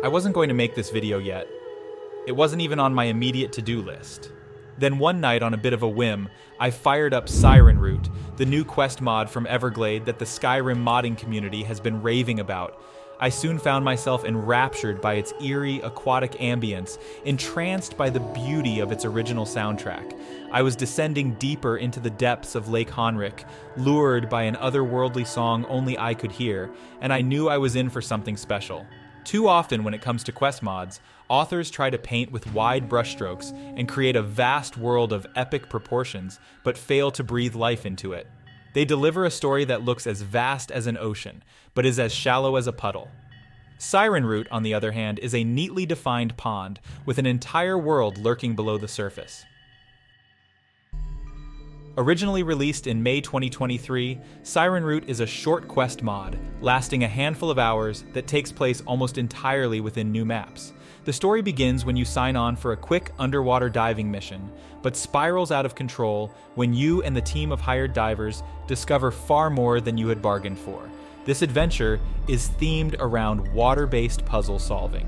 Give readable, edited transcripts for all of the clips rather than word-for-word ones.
I wasn't going to make this video yet. It wasn't even on my immediate to-do list. Then one night, on a bit of a whim, I fired up Sirenroot, the new quest mod from Everglaid that the Skyrim modding community has been raving about. I soon found myself enraptured by its eerie, aquatic ambience, entranced by the beauty of its original soundtrack. I was descending deeper into the depths of Lake Honric, lured by an otherworldly song only I could hear, and I knew I was in for something special. Too often when it comes to quest mods, authors try to paint with wide brushstrokes and create a vast world of epic proportions, but fail to breathe life into it. They deliver a story that looks as vast as an ocean, but is as shallow as a puddle. Sirenroot, on the other hand, is a neatly defined pond with an entire world lurking below the surface. Originally released in May 2023, Sirenroot is a short quest mod, lasting a handful of hours that takes place almost entirely within new maps. The story begins when you sign on for a quick underwater diving mission, but spirals out of control when you and the team of hired divers discover far more than you had bargained for. This adventure is themed around water-based puzzle solving.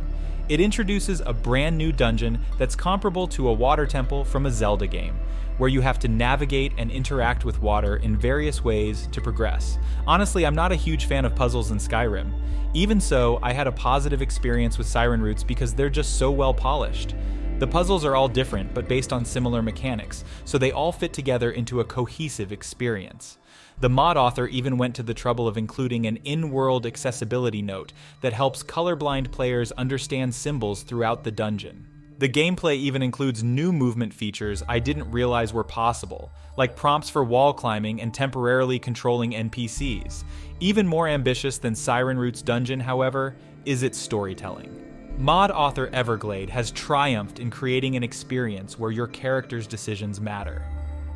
It introduces a brand new dungeon that's comparable to a water temple from a Zelda game, where you have to navigate and interact with water in various ways to progress. Honestly, I'm not a huge fan of puzzles in Skyrim. Even so, I had a positive experience with Sirenroots because they're just so well polished. The puzzles are all different, but based on similar mechanics, so they all fit together into a cohesive experience. The mod author even went to the trouble of including an in-world accessibility note that helps colorblind players understand symbols throughout the dungeon. The gameplay even includes new movement features I didn't realize were possible, like prompts for wall climbing and temporarily controlling NPCs. Even more ambitious than Sirenroot's dungeon, however, is its storytelling. Mod author Everglaid has triumphed in creating an experience where your character's decisions matter.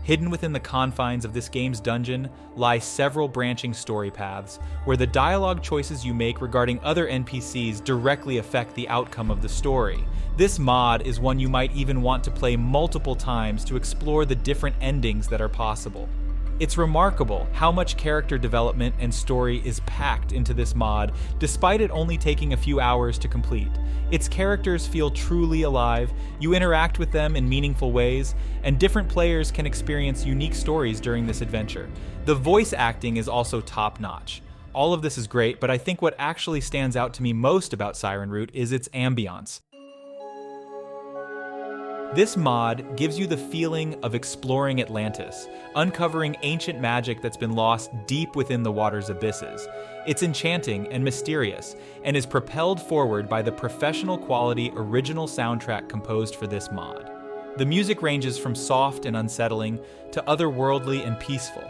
Hidden within the confines of this game's dungeon lie several branching story paths, where the dialogue choices you make regarding other NPCs directly affect the outcome of the story. This mod is one you might even want to play multiple times to explore the different endings that are possible. It's remarkable how much character development and story is packed into this mod, despite it only taking a few hours to complete. Its characters feel truly alive, you interact with them in meaningful ways, and different players can experience unique stories during this adventure. The voice acting is also top-notch. All of this is great, but I think what actually stands out to me most about Sirenroot is its ambiance. This mod gives you the feeling of exploring Atlantis, uncovering ancient magic that's been lost deep within the water's abysses. It's enchanting and mysterious, and is propelled forward by the professional quality original soundtrack composed for this mod. The music ranges from soft and unsettling to otherworldly and peaceful.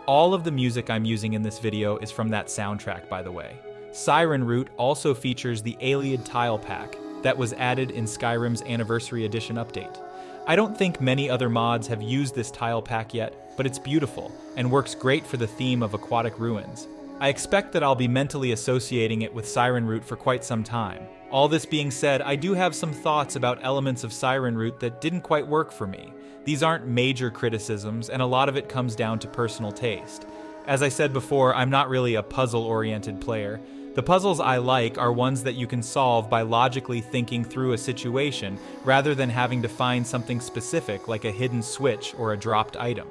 All of the music I'm using in this video is from that soundtrack, by the way. Sirenroot also features the Alien tile pack that was added in Skyrim's Anniversary Edition update. I don't think many other mods have used this tile pack yet, but it's beautiful and works great for the theme of aquatic ruins. I expect that I'll be mentally associating it with Sirenroot for quite some time. All this being said, I do have some thoughts about elements of Sirenroot that didn't quite work for me. These aren't major criticisms, and a lot of it comes down to personal taste. As I said before, I'm not really a puzzle-oriented player. The puzzles I like are ones that you can solve by logically thinking through a situation, rather than having to find something specific like a hidden switch or a dropped item.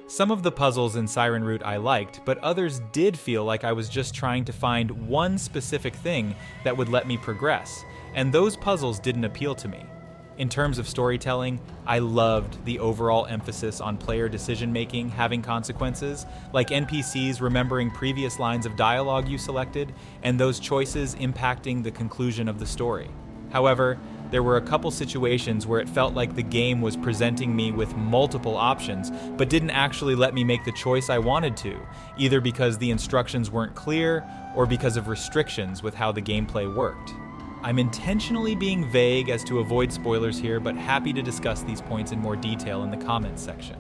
Some of the puzzles in Sirenroot I liked, but others did feel like I was just trying to find one specific thing that would let me progress, and those puzzles didn't appeal to me. In terms of storytelling, I loved the overall emphasis on player decision-making having consequences, like NPCs remembering previous lines of dialogue you selected, and those choices impacting the conclusion of the story. However, there were a couple situations where it felt like the game was presenting me with multiple options, but didn't actually let me make the choice I wanted to, either because the instructions weren't clear, or because of restrictions with how the gameplay worked. I'm intentionally being vague as to avoid spoilers here, but happy to discuss these points in more detail in the comments section.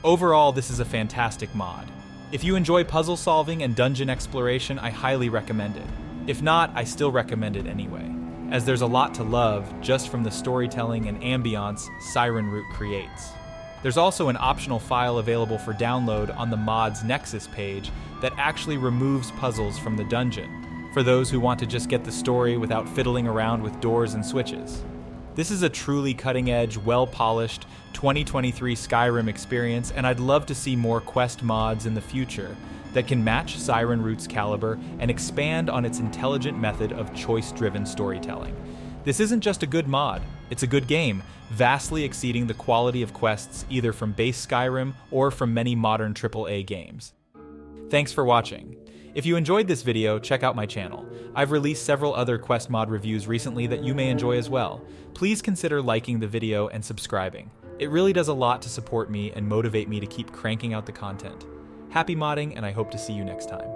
Overall, this is a fantastic mod. If you enjoy puzzle solving and dungeon exploration, I highly recommend it. If not, I still recommend it anyway, as there's a lot to love just from the storytelling and ambiance Sirenroot creates. There's also an optional file available for download on the mod's Nexus page that actually removes puzzles from the dungeon. for those who want to just get the story without fiddling around with doors and switches. This is a truly cutting-edge, well-polished 2023 Skyrim experience, and I'd love to see more quest mods in the future that can match Sirenroot's caliber and expand on its intelligent method of choice-driven storytelling. This isn't just a good mod, it's a good game, vastly exceeding the quality of quests either from base Skyrim or from many modern AAA games. Thanks for watching. If you enjoyed this video, check out my channel. I've released several other quest mod reviews recently that you may enjoy as well. Please consider liking the video and subscribing. It really does a lot to support me and motivate me to keep cranking out the content. Happy modding, and I hope to see you next time.